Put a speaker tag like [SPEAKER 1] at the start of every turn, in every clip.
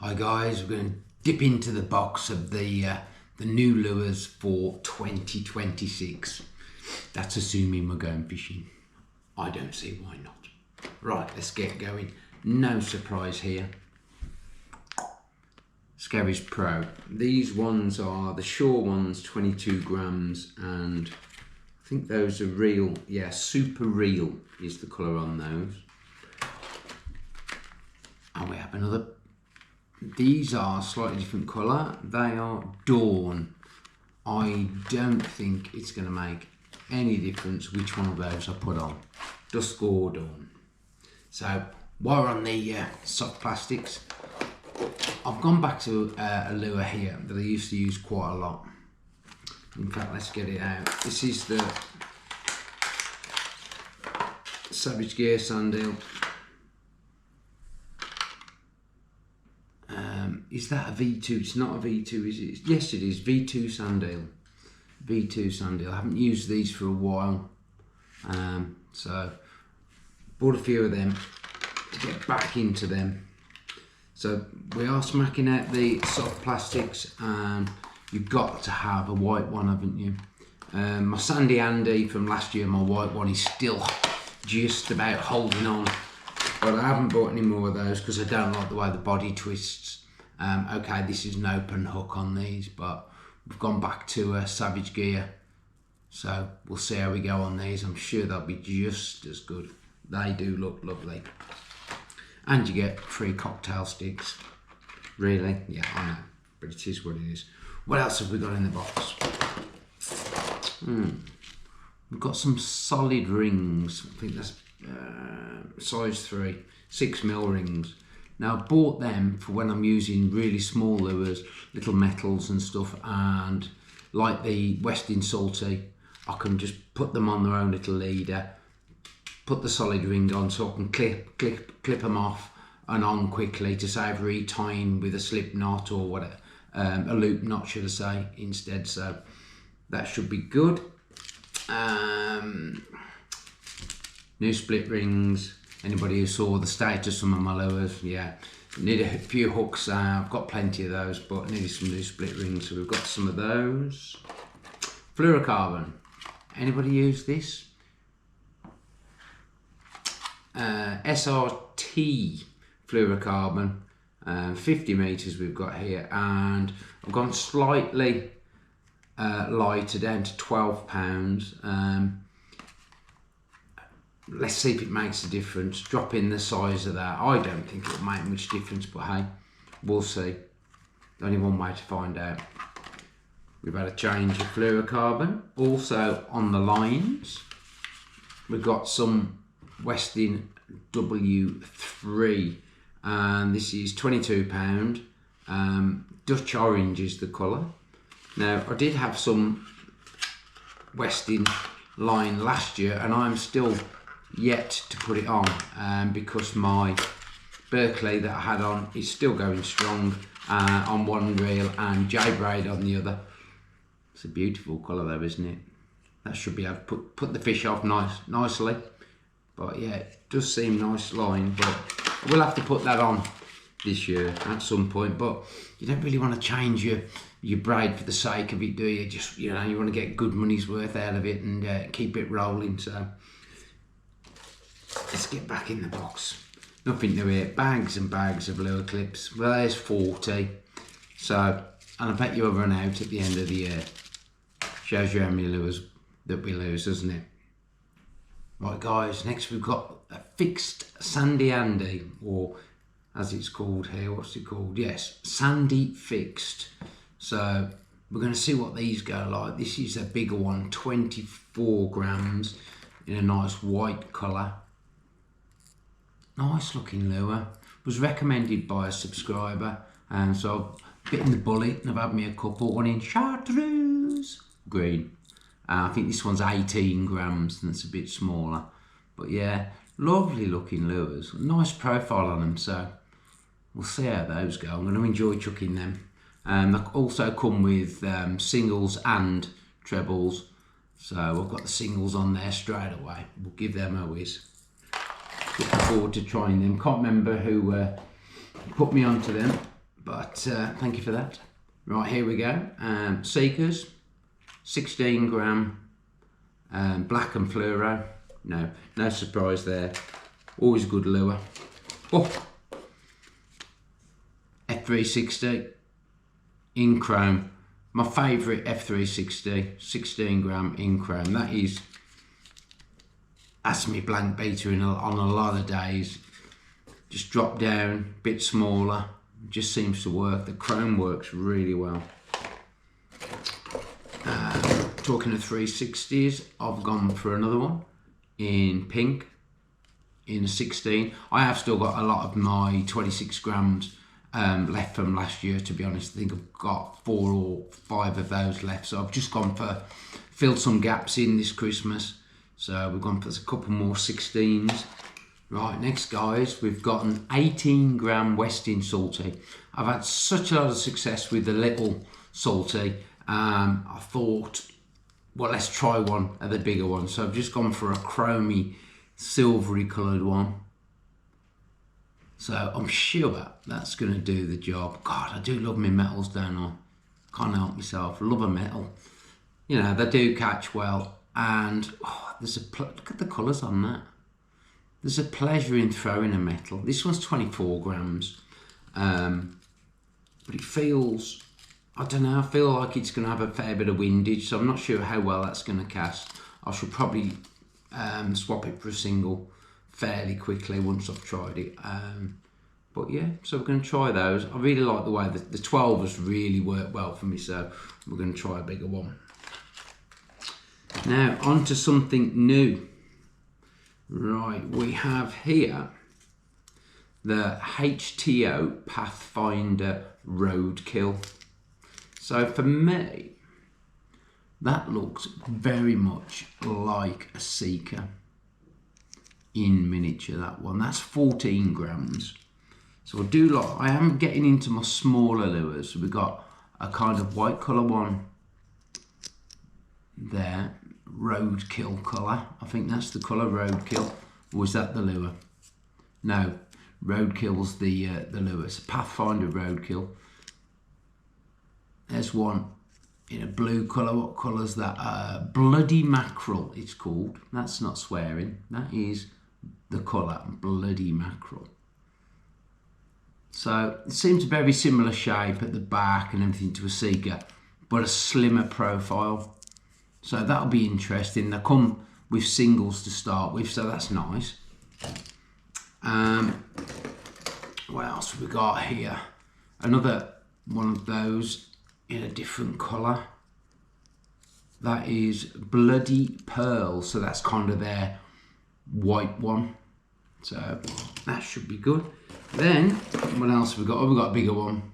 [SPEAKER 1] Hi guys, we're going to dip into the box of the new lures for 2026. That's assuming we're going fishing. I don't see why not. Right, let's get going. No surprise here. Scaries Pro. These ones are the Shore ones, 22 grams, and I think those are real. Yeah, super real is the colour on those. And we have another. These are slightly different colour. They are Dawn. I don't think it's going to make any difference which one of those I put on, Dusk or Dawn. So while we're on the soft plastics, I've gone back to a lure here that I used to use quite a lot. In fact, let's get it out. This is the Savage Gear Sandeel. Is that a V2? It's not a V2, is it? Yes, it is. V2 Sandeel. V2 Sandeel. I haven't used these for a while. So, bought a few of them to get back into them. So, we are smacking out the soft plastics, and you've got to have a white one, haven't you? My Sandy Andy from last year, my white one, is still just about holding on. But I haven't bought any more of those because I don't like the way the body twists. Okay, this is an open hook on these, but we've gone back to Savage Gear, so we'll see how we go on these. I'm sure they'll be just as good. They do look lovely, and you get free cocktail sticks. Really? Yeah, I know, but it is what it is. What else have we got in the box? We've got some solid rings. I think that's size 3, 6mm rings. Now, I bought them for when I'm using really small lures, little metals and stuff, and like the Westin Salty, I can just put them on their own little leader, put the solid ring on so I can clip them off and on quickly to save retying with a slip knot or whatever, a loop knot should I say, instead, so that should be good. New split rings. Anybody who saw the state of some of my lures, yeah, need a few hooks. I've got plenty of those, but needed some new split rings, so we've got some of those. Fluorocarbon. Anybody use this? SRT fluorocarbon, 50 meters we've got here, and I've gone slightly lighter down to 12 pounds. Let's see if it makes a difference. Drop in the size of that. I don't think it'll make much difference, but hey, we'll see. Only one way to find out. We've had a change of fluorocarbon. Also on the lines, we've got some Westin W3, and this is £22. Dutch orange is the colour. Now, I did have some Westin line last year, and I'm still yet to put it on because my Berkeley that I had on is still going strong on one reel and J-braid on the other. It's a beautiful colour though, isn't it? That should be able to put the fish off nicely. But yeah, it does seem nice line, but I will have to put that on this year at some point. But you don't really want to change your braid for the sake of it, do you? Just, you know, you want to get good money's worth out of it and keep it rolling. So let's get back in the box. Nothing new here. Bags and bags of lure clips. Well, there's 40. So, and I bet you'll run out at the end of the year. Shows you how many lures that we lose, doesn't it? Right, guys. Next, we've got a fixed Sandy Andy, or as it's called here. What's it called? Yes, Sandy Fixed. So we're going to see what these go like. This is a bigger one, 24 grams in a nice white colour. Nice looking lure. Was recommended by a subscriber, and so I've bitten the bullet and I've had me a couple. One in chartreuse green. I think this one's 18 grams and it's a bit smaller. But yeah, lovely looking lures. Nice profile on them, so we'll see how those go. I'm going to enjoy chucking them. They also come with singles and trebles, so I've got the singles on there straight away. We'll give them a whiz. Looking forward to trying them. Can't remember who put me onto them, but thank you for that. Right, here we go. Seekers, 16 gram, black and fluoro. No surprise there. Always a good lure. Oh, F360 in chrome. My favourite F360, 16 gram in chrome. That's me blank beater on a lot of days. Just drop down, bit smaller. Just seems to work. The chrome works really well. Talking of 360s, I've gone for another one in pink, in a 16. I have still got a lot of my 26 grams left from last year, to be honest. I think I've got 4 or 5 of those left. So I've just gone for, filled some gaps in this Christmas. So we've gone for a couple more 16s. Right, next guys, we've got an 18 gram Westin salty. I've had such a lot of success with the little salty. I thought, well, let's try one of the bigger ones. So I've just gone for a chromy, silvery coloured one. So I'm sure that's going to do the job. God, I do love my metals, don't I? Can't help myself. I love a metal. You know, they do catch well. And look at the colours on that. There's a pleasure in throwing a metal. This one's 24 grams. But it feels, I don't know, I feel like it's going to have a fair bit of windage. So I'm not sure how well that's going to cast. I should probably swap it for a single fairly quickly once I've tried it. But yeah, so we're going to try those. I really like the way that the 12 has really worked well for me, so we're going to try a bigger one. Now on to something new. Right, we have here the HTO Pathfinder Roadkill. So for me, that looks very much like a Seeker in miniature, that one. That's 14 grams. So I am getting into my smaller lures. So we've got a kind of white colour one there, Roadkill colour. I think that's the colour, Roadkill. Or is that the lure? No, Roadkill's the lure. It's a Pathfinder Roadkill. There's one in a blue colour. What colour's that? Bloody Mackerel it's called. That's not swearing. That is the colour, Bloody Mackerel. So it seems a very similar shape at the back and everything to a Seeker, but a slimmer profile. So that'll be interesting. They come with singles to start with, so that's nice. What else have we got here? Another one of those in a different colour. That is Bloody Pearl, so that's kind of their white one. So that should be good. Then, what else have we got? Oh, we've got a bigger one.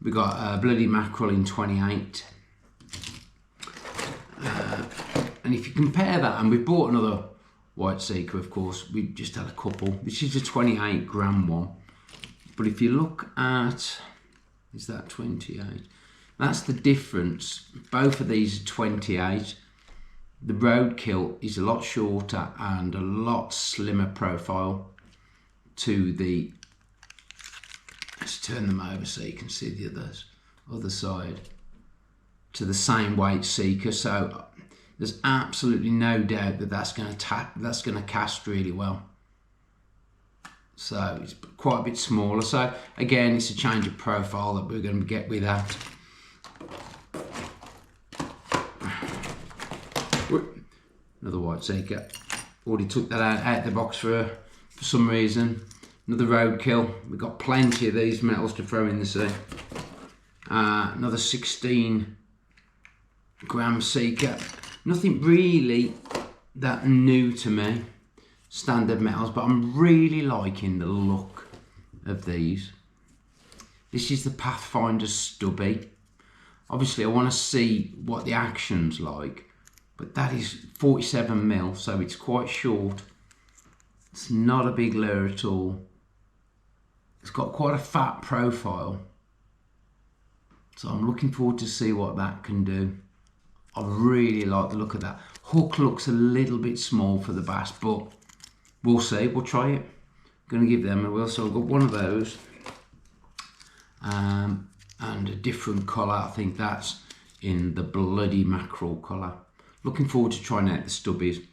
[SPEAKER 1] We've got Bloody Mackerel in 28. And if you compare that, and we bought another white Seeker, of course, we just had a couple. This is a 28 gram one. But if you look at, is that 28? That's the difference. Both of these are 28. The Roadkill is a lot shorter and a lot slimmer profile to the, let's turn them over so you can see the other side, to the same weight Seeker. So there's absolutely no doubt that that's going to cast really well. So it's quite a bit smaller. So again, it's a change of profile that we're going to get with that. Another white Seeker. Already took that out the box for some reason. Another Roadkill. We've got plenty of these metals to throw in the sea. Another 16 gram Seeker. Nothing really that new to me. Standard metals, but I'm really liking the look of these. This is the Pathfinder Stubby. Obviously I want to see what the action's like, but that is 47 mil, so it's quite short. It's not a big lure at all. It's got quite a fat profile, so I'm looking forward to see what that can do. I really like the look of that. Hook looks a little bit small for the bass, but we'll see. We'll try it. I'm going to give them a whirl. So I've got one of those. and a different colour. I think that's in the bloody mackerel colour. Looking forward to trying out the stubbies.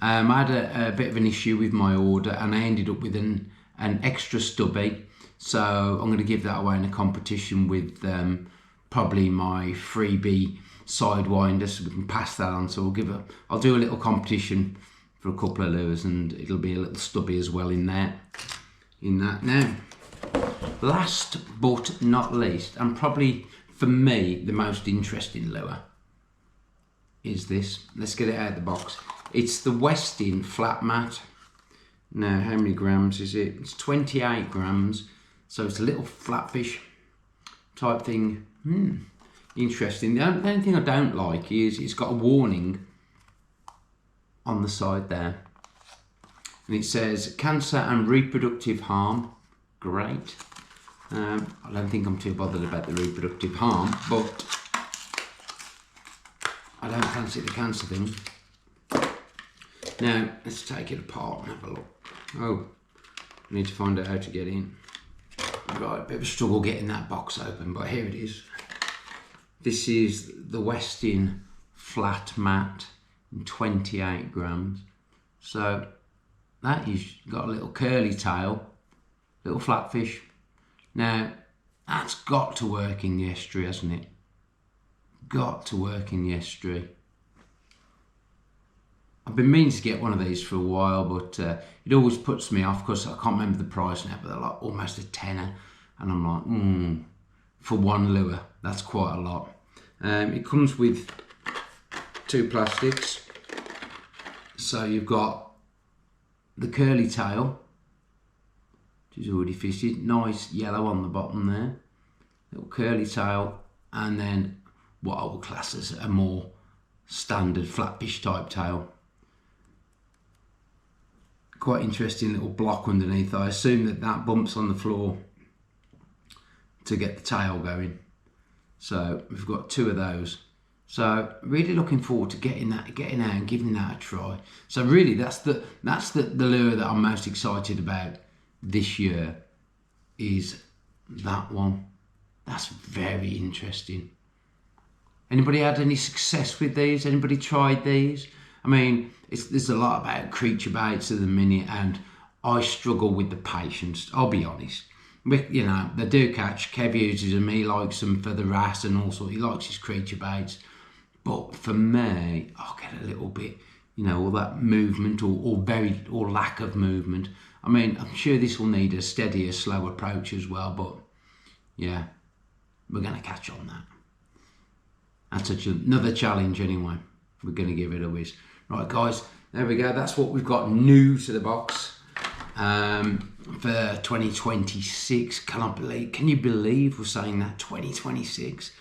[SPEAKER 1] I had a bit of an issue with my order, and I ended up with an extra stubby, so I'm going to give that away in a competition with probably my freebie sidewinder, so we can pass that on. So I'll do a little competition for a couple of lures, and it'll be a little stubby as well in that. Now, last but not least, and probably for me the most interesting lure, is this. Let's get it out of the box. It's the Westin flat mat. Now, how many grams is it? It's 28 grams. So it's a little flatfish type thing. Interesting. The only thing I don't like is it's got a warning on the side there. And it says cancer and reproductive harm. Great. I don't think I'm too bothered about the reproductive harm, but I don't fancy the cancer thing. Now, let's take it apart and have a look. Oh, I need to find out how to get in. Right, bit of a struggle getting that box open, but here it is. This is the Westin flat mat in 28 grams. So that is got a little curly tail, little flatfish. Now, that's got to work in the estuary, hasn't it? Got to work in the estuary. I've been meaning to get one of these for a while, but it always puts me off because I can't remember the price now, but they're like almost a tenner. And I'm like, for one lure, that's quite a lot. It comes with 2 plastics. So you've got the curly tail, which is already fitted, nice yellow on the bottom there, little curly tail, and then what I would class as a more standard flatfish type tail. Quite interesting little block underneath. I assume that bumps on the floor to get the tail going. So we've got 2 of those. So really looking forward to getting out and giving that a try. So really that's the lure that I'm most excited about this year, is that one. That's very interesting. Anybody had any success with these? Anybody tried these? I mean, there's a lot about creature baits at the minute, and I struggle with the patience, I'll be honest. But, you know, they do catch. Kev uses them, he likes them for the wrasse and all sorts. He likes his creature baits. But for me, I get a little bit, you know, all that movement or lack of movement. I mean, I'm sure this will need a steadier, slow approach as well, but yeah, we're going to catch on that. That's another challenge anyway. We're going to give it a whiz. Right, guys, there we go. That's what we've got new to the box for 2026. Can you believe we're saying that? 2026.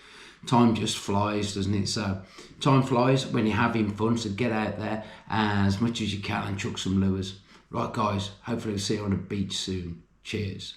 [SPEAKER 1] Time just flies, doesn't it? So time flies when you're having fun, so get out there as much as you can and chuck some lures. Right, guys, hopefully we'll see you on the beach soon. Cheers.